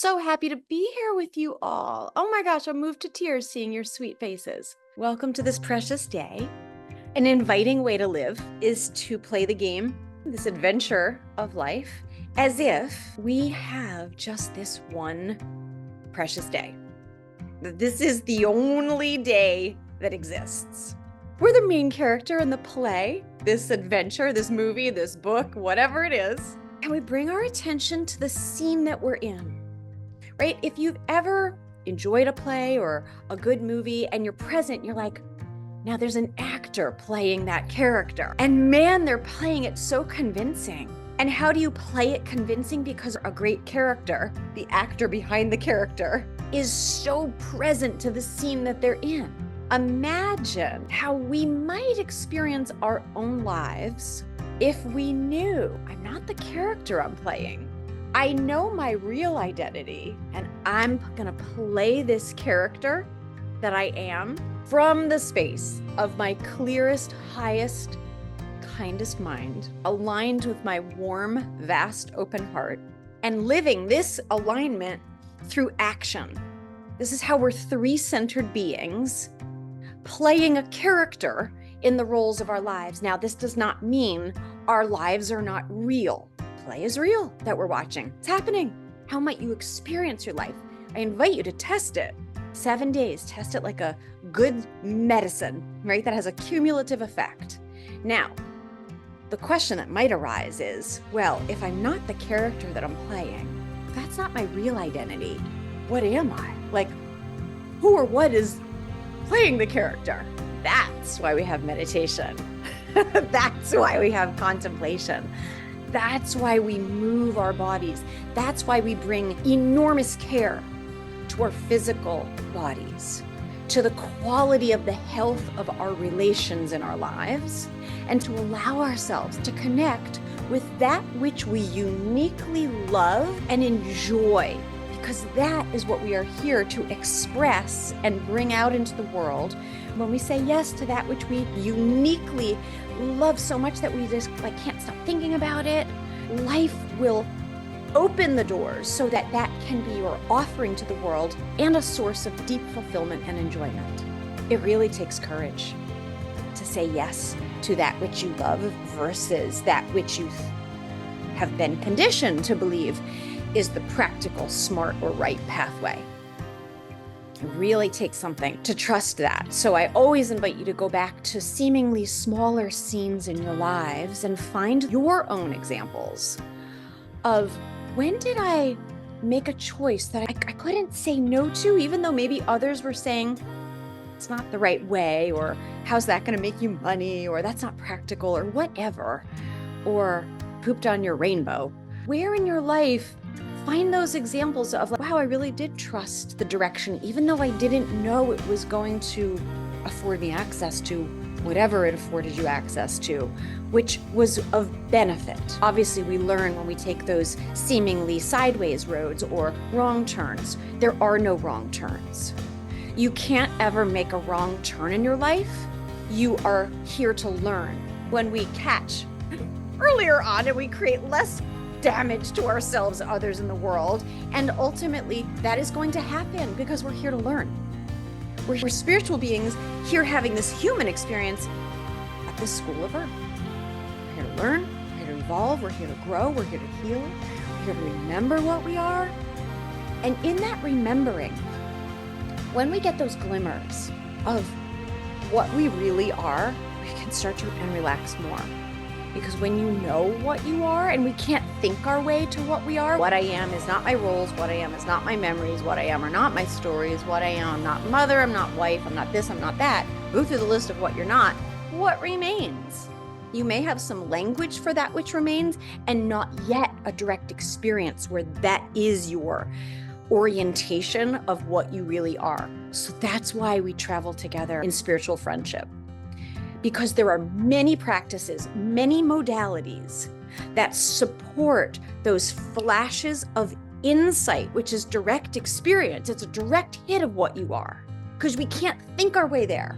so happy to be here with you all. Oh my gosh, I'm moved to tears seeing your sweet faces. Welcome to this precious day. An inviting way to live is to play the game, this adventure of life, as if we have just this one precious day. This is the only day that exists. We're the main character in the play, this adventure, this movie, this book, whatever it is. And we bring our attention to the scene that we're in, right? If you've ever enjoyed a play or a good movie and you're present, you're like, now there's an actor playing that character. And man, they're playing it so convincing. And how do you play it convincing? Because a great character, the actor behind the character, is so present to the scene that they're in. Imagine how we might experience our own lives if we knew I'm not the character I'm playing. I know my real identity, and I'm gonna play this character that I am from the space of my clearest, highest, kindest mind, aligned with my warm, vast, open heart, and living this alignment through action. This is how we're three-centered beings playing a character in the roles of our lives. Now, this does not mean our lives are not real. Play is real that we're watching. It's happening. How might you experience your life? I invite you to test it. 7 days, test it like a good medicine, right? That has a cumulative effect. Now, the question that might arise is, well, if I'm not the character that I'm playing, if that's not my real identity, what am I? Like, who or what is playing the character? That's why we have meditation. That's why we have contemplation. That's why we move our bodies. That's why we bring enormous care to our physical bodies, to the quality of the health of our relations in our lives, and to allow ourselves to connect with that which we uniquely love and enjoy, because that is what we are here to express and bring out into the world. When we say yes to that which we uniquely love so much that we just can't stop thinking about it, life will open the doors so that that can be your offering to the world and a source of deep fulfillment and enjoyment. It really takes courage to say yes to that which you love versus that which you have been conditioned to believe is the practical, smart, or right pathway. It really takes something to trust that. So I always invite you to go back to seemingly smaller scenes in your lives and find your own examples of when did I make a choice that I couldn't say no to, even though maybe others were saying it's not the right way, or how's that going to make you money, or that's not practical, or whatever, or pooped on your rainbow. Where in your life find those examples of, wow, I really did trust the direction, even though I didn't know it was going to afford me access to whatever it afforded you access to, which was of benefit. Obviously, we learn when we take those seemingly sideways roads or wrong turns. There are no wrong turns. You can't ever make a wrong turn in your life. You are here to learn. When we catch earlier on and we create less damage to ourselves and others in the world, and ultimately that is going to happen because we're here to learn. We're spiritual beings here having this human experience at the school of Earth. We're here to learn, we're here to evolve, we're here to grow, we're here to heal, we're here to remember what we are. And in that remembering, when we get those glimmers of what we really are, we can start to and relax more. Because when you know what you are, and we can't think our way to what we are, what I am is not my roles, what I am is not my memories, what I am are not my stories, what I am, I'm not mother, I'm not wife, I'm not this, I'm not that. Go through the list of what you're not. What remains? You may have some language for that which remains, and not yet a direct experience where that is your orientation of what you really are. So that's why we travel together in spiritual friendship. Because there are many practices, many modalities that support those flashes of insight, which is direct experience. It's a direct hit of what you are, because we can't think our way there.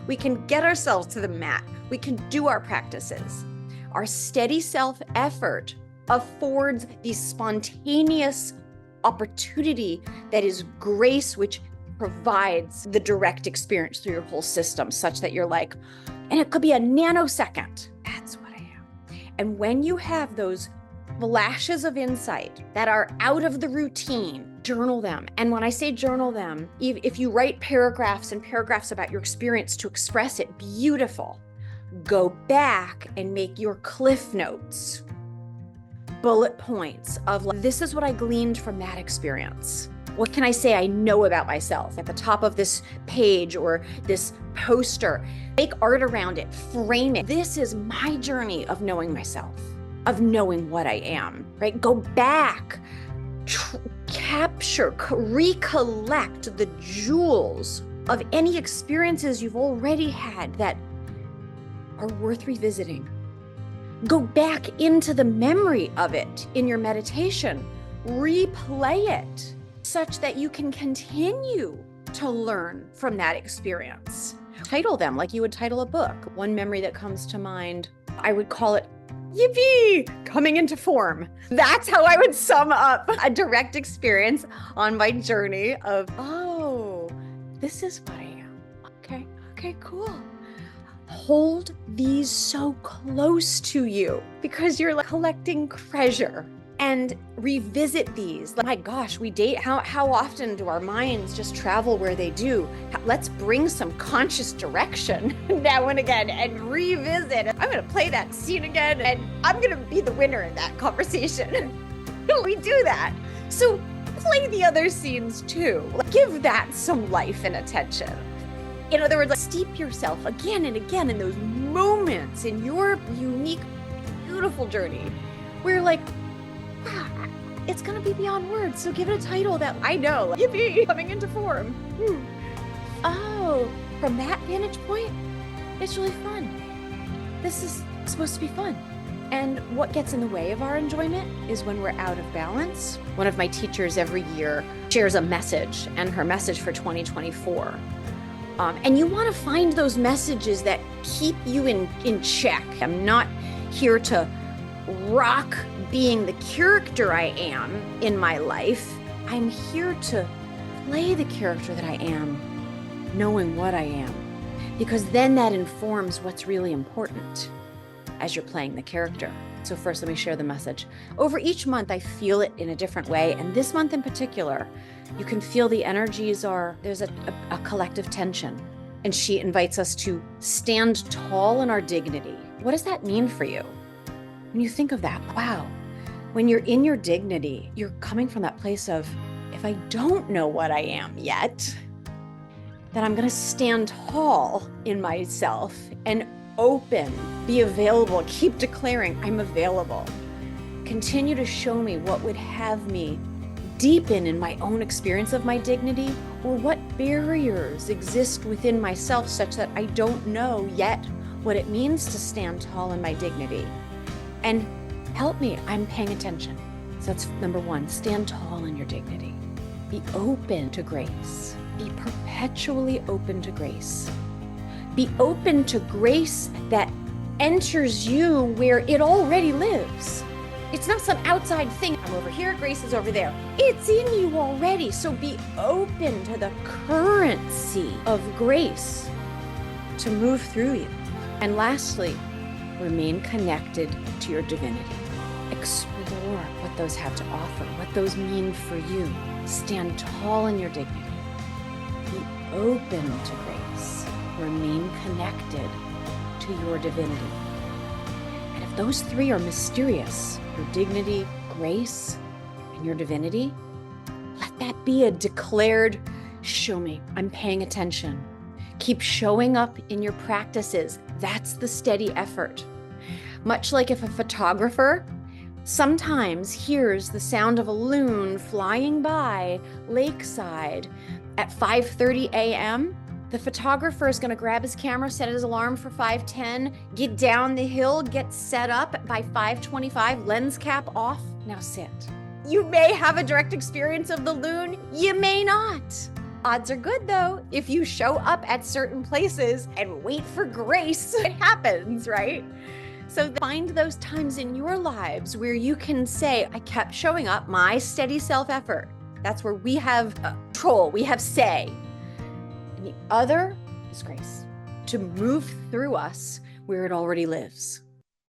We can get ourselves to the mat. We can do our practices. Our steady self-effort affords these spontaneous opportunity that is grace, which provides the direct experience through your whole system, such that you're like, and it could be a nanosecond. That's what I am. And when you have those flashes of insight that are out of the routine, journal them. And when I say journal them, if you write paragraphs and paragraphs about your experience to express it, beautiful. Go back and make your cliff notes, bullet points of like, this is what I gleaned from that experience. What can I say I know about myself at the top of this page or this poster? Make art around it, frame it. This is my journey of knowing myself, of knowing what I am, right? Go back, capture, recollect the jewels of any experiences you've already had that are worth revisiting. Go back into the memory of it in your meditation, replay it such that you can continue to learn from that experience. Title them like you would title a book. One memory that comes to mind, I would call it yippee, coming into form. That's how I would sum up a direct experience on my journey of, oh, this is what I am. Okay, cool. Hold these so close to you because you're like collecting treasure, and revisit these. Like, my gosh, we date. How often do our minds just travel where they do? Let's bring some conscious direction now and again and revisit. I'm going to play that scene again, and I'm going to be the winner in that conversation. We do that. So play the other scenes too. Give that some life and attention. In other words, like, steep yourself again and again in those moments in your unique, beautiful journey where you're like, wow, it's going to be beyond words. So give it a title that I know, like, yippee, coming into form. Oh, from that vantage point, it's really fun. This is supposed to be fun. And what gets in the way of our enjoyment is when we're out of balance. One of my teachers every year shares a message, and her message for 2024. And you want to find those messages that keep you in check. I'm not here to rock being the character I am in my life. I'm here to play the character that I am, knowing what I am, because then that informs what's really important as you're playing the character. So first, let me share the message. Over each month, I feel it in a different way. And this month in particular, you can feel the energies there's a collective tension. And she invites us to stand tall in our dignity. What does that mean for you? When you think of that, wow, when you're in your dignity, you're coming from that place of, if I don't know what I am yet, then I'm going to stand tall in myself and open, be available, keep declaring I'm available. Continue to show me what would have me deepen in my own experience of my dignity, or what barriers exist within myself such that I don't know yet what it means to stand tall in my dignity. And help me, I'm paying attention. So that's number one, stand tall in your dignity. Be open to grace. Be perpetually open to grace. Be open to grace that enters you where it already lives. It's not some outside thing. I'm over here, grace is over there. It's in you already. So be open to the currency of grace to move through you. And lastly, remain connected to your divinity. Explore what those have to offer, what those mean for you. Stand tall in your dignity. Be open to grace. Remain connected to your divinity. And if those three are mysterious, your dignity, grace, and your divinity, let that be a declared, show me, I'm paying attention. Keep showing up in your practices. That's the steady effort. Much like if a photographer sometimes hears the sound of a loon flying by lakeside at 5:30 a.m., the photographer is going to grab his camera, set his alarm for 5:10, get down the hill, get set up by 5:25, lens cap off. Now sit. You may have a direct experience of the loon. You may not. Odds are good though. If you show up at certain places and wait for grace, it happens, right? So find those times in your lives where you can say, I kept showing up, my steady self-effort. That's where we have control, we have say. And the other is grace, to move through us where it already lives.